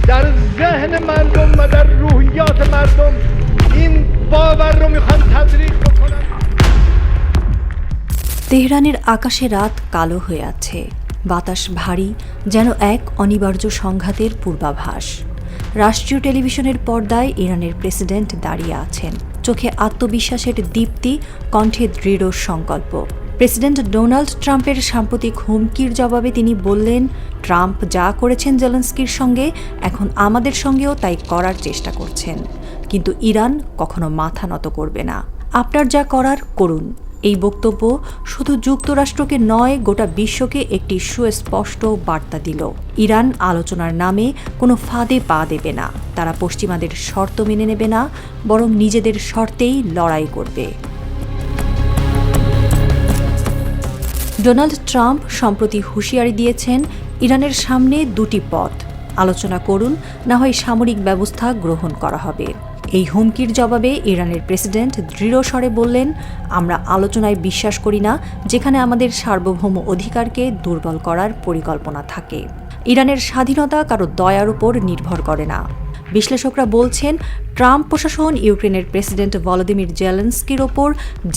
در ذهن مردم و در روحیات مردم این باور رو میخوان تزریق بکنن। তেহরানের আকাশে রাত কালো হয়ে আছে, বাতাস ভারী, যেন এক অনিবার্য সংঘাতের পূর্বাভাস। রাষ্ট্রীয় টেলিভিশনের পর্দায় ইরানের প্রেসিডেন্ট দাঁড়িয়ে আছেন, চোখে আত্মবিশ্বাসের দীপ্তি, কণ্ঠে দৃঢ় সংকল্প। প্রেসিডেন্ট ডোনাল্ড ট্রাম্পের সাম্প্রতিক হুমকির জবাবে তিনি বললেন, ট্রাম্প যা করেছেন জেলেনস্কির সঙ্গে, এখন আমাদের সঙ্গেও তাই করার চেষ্টা করছেন, কিন্তু ইরান কখনো মাথা নত করবে না। আপনার যা করার করুন। এই বক্তব্য শুধু যুক্তরাষ্ট্রকে নয়, গোটা বিশ্বকে একটি সুস্পষ্ট বার্তা দিল। ইরান আলোচনার নামে কোনো ফাঁদে পা দেবে না, তারা পশ্চিমাদের শর্ত মেনে নেবে না, বরং নিজেদের শর্তেই লড়াই করবে। ডোনাল্ড ট্রাম্প সম্প্রতি হুঁশিয়ারি দিয়েছেন, ইরানের সামনে দুটি পথ, আলোচনা করুন, না হয় সামরিক ব্যবস্থা গ্রহণ করা হবে। এই হুমকির জবাবে ইরানের প্রেসিডেন্ট দৃঢ় স্বরে বললেন, আমরা আলোচনায় বিশ্বাস করি না যেখানে আমাদের সার্বভৌম অধিকারকে দুর্বল করার পরিকল্পনা থাকে। ইরানের স্বাধীনতা কারো দয়ার উপর নির্ভর করে না। বিশ্লেষকরা বলছেন, ট্রাম্প প্রশাসন ইউক্রেনের প্রেসিডেন্ট ভলোদিমির জেলেনস্কির ওপর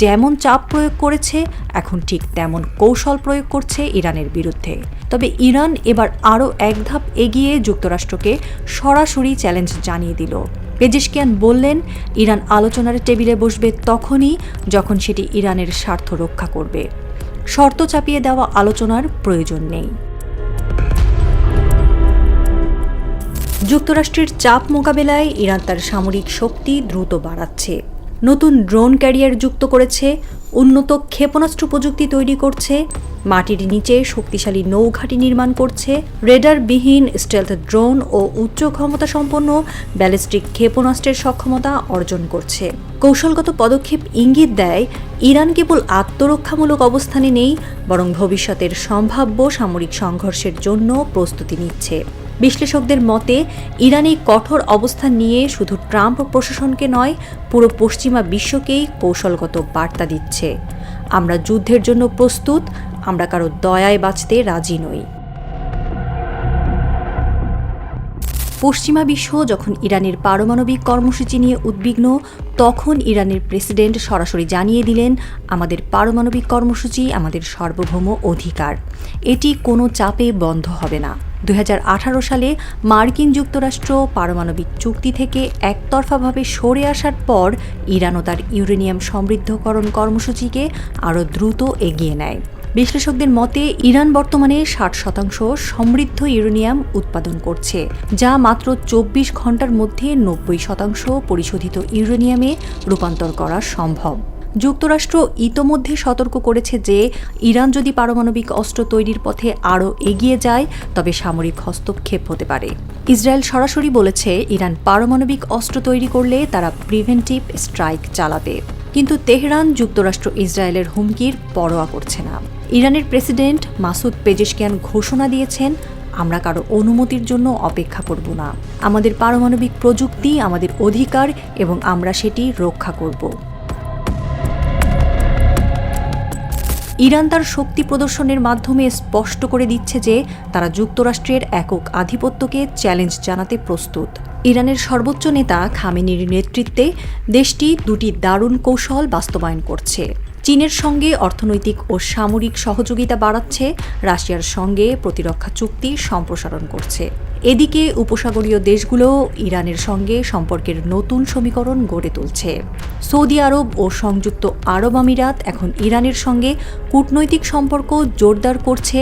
যেমন চাপ প্রয়োগ করেছে, এখন ঠিক তেমন কৌশল প্রয়োগ করছে ইরানের বিরুদ্ধে। তবে ইরান এবার আরও এক ধাপ এগিয়ে যুক্তরাষ্ট্রকে সরাসরি চ্যালেঞ্জ জানিয়ে দিল। পেজেশকিয়ান বললেন, ইরান আলোচনার টেবিলে বসবে তখনই যখন সেটি ইরানের স্বার্থ রক্ষা করবে। শর্ত চাপিয়ে দেওয়া আলোচনার প্রয়োজন নেই। যুক্তরাষ্ট্রের চাপ মোকাবেলায় ইরান তার সামরিক শক্তি দ্রুত বাড়াচ্ছে। নতুন ড্রোন ক্যারিয়ার যুক্ত করেছে, উন্নত ক্ষেপণাস্ত্র প্রযুক্তি তৈরি করছে, মাটির নিচে শক্তিশালী নৌঘাঁটি নির্মাণ করছে, রেডারবিহীন স্টেলথ ড্রোন ও উচ্চ ক্ষমতা সম্পন্ন ব্যালিস্টিক ক্ষেপণাস্ত্রের সক্ষমতা অর্জন করছে। কৌশলগত পদক্ষেপ ইঙ্গিত দেয়, ইরান কেবল আত্মরক্ষামূলক অবস্থানে নেই, বরং ভবিষ্যতের সম্ভাব্য সামরিক সংঘর্ষের জন্য প্রস্তুতি নিচ্ছে। বিশ্লেষকদের মতে, ইরান এই কঠোর অবস্থান নিয়ে শুধু ট্রাম্প প্রশাসনকে নয়, পুরো পশ্চিমা বিশ্বকেই কৌশলগত বার্তা দিচ্ছে, আমরা যুদ্ধের জন্য প্রস্তুত, আমরা কারো দয়ায় বাঁচতে রাজি নই। পশ্চিমা বিশ্ব যখন ইরানের পারমাণবিক কর্মসূচি নিয়ে উদ্বিগ্ন, তখন ইরানের প্রেসিডেন্ট সরাসরি জানিয়ে দিলেন, আমাদের পারমাণবিক কর্মসূচি আমাদের সার্বভৌম অধিকার, এটি কোনো চাপে বন্ধ হবে না। 2018 সালে মার্কিন যুক্তরাষ্ট্র পারমাণবিক চুক্তি থেকে একতরফাভাবে সরে আসার পর ইরানও তার ইউরেনিয়াম সমৃদ্ধকরণ কর্মসূচিকে আরও দ্রুত এগিয়ে নেয়। বিশ্লেষকদের মতে, ইরান বর্তমানে 60% সমৃদ্ধ ইউরেনিয়াম উৎপাদন করছে, যা মাত্র 24 ঘন্টার মধ্যে 90% পরিশোধিত ইউরেনিয়ামে রূপান্তর করা সম্ভব। যুক্তরাষ্ট্র ইতোমধ্যে সতর্ক করেছে যে ইরান যদি পারমাণবিক অস্ত্র তৈরির পথে আরও এগিয়ে যায়, তবে সামরিক হস্তক্ষেপ হতে পারে। ইসরায়েল সরাসরি বলেছে, ইরান পারমাণবিক অস্ত্র তৈরি করলে তারা প্রিভেন্টিভ স্ট্রাইক চালাবে। কিন্তু তেহরান যুক্তরাষ্ট্র ইসরায়েলের হুমকির পরোয়া করছে না। ইরানের প্রেসিডেন্ট মাসুদ পেজেশকিয়ান ঘোষণা দিয়েছেন, আমরা কারো অনুমতির জন্য অপেক্ষা করব না, আমাদের পারমাণবিক প্রযুক্তি আমাদের অধিকার এবং আমরা সেটি রক্ষা করব। ইরান তার শক্তি প্রদর্শনের মাধ্যমে স্পষ্ট করে দিচ্ছে যে তারা যুক্তরাষ্ট্রের একক আধিপত্যকে চ্যালেঞ্জ জানাতে প্রস্তুত। ইরানের সর্বোচ্চ নেতা খামেনির নেতৃত্বে দেশটি দুটি দারুণ কৌশল বাস্তবায়ন করছে। চীনের সঙ্গে অর্থনৈতিক ও সামরিক সহযোগিতা বাড়াচ্ছে, রাশিয়ার সঙ্গে প্রতিরক্ষা চুক্তি সম্প্রসারণ করছে। এদিকে উপসাগরীয় দেশগুলো ইরানের সঙ্গে সম্পর্কের নতুন সমীকরণ গড়ে তুলছে। সৌদি আরব ও সংযুক্ত আরব আমিরাত এখন ইরানের সঙ্গে কূটনৈতিক সম্পর্ক জোরদার করছে,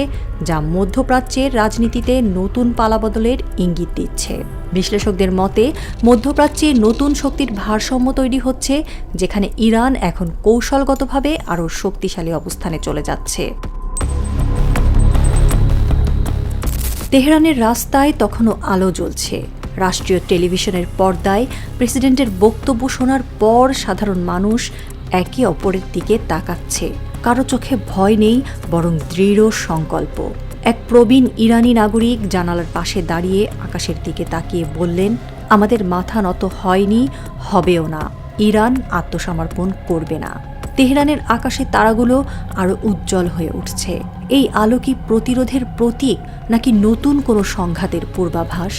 যা মধ্যপ্রাচ্যের রাজনীতিতে নতুন পালাবদলের ইঙ্গিত দিচ্ছে। বিশ্লেষকদের মতে, মধ্যপ্রাচ্যে নতুন শক্তির ভারসাম্য তৈরি হচ্ছে, যেখানে ইরান এখন কৌশলগতভাবে আরও শক্তিশালী অবস্থানে চলে যাচ্ছে। তেহরানের রাস্তায় তখনও আলো জ্বলছে। রাষ্ট্রীয় টেলিভিশনের পর্দায় প্রেসিডেন্টের বক্তব্য শোনার পর সাধারণ মানুষ একে অপরের দিকে তাকাচ্ছে। কারো চোখে ভয় নেই, বরং দৃঢ় সংকল্প। এক প্রবীণ ইরানি নাগরিক জানালার পাশে দাঁড়িয়ে আকাশের দিকে তাকিয়ে বললেন, আমাদের মাথা নত হয়নি, হবেও না, ইরান আত্মসমর্পণ করবে না। তেহরানের আকাশে তারাগুলো আরও উজ্জ্বল হয়ে উঠছে। এই আলো কি প্রতিরোধের প্রতীক, নাকি নতুন কোনো সংঘাতের পূর্বাভাস?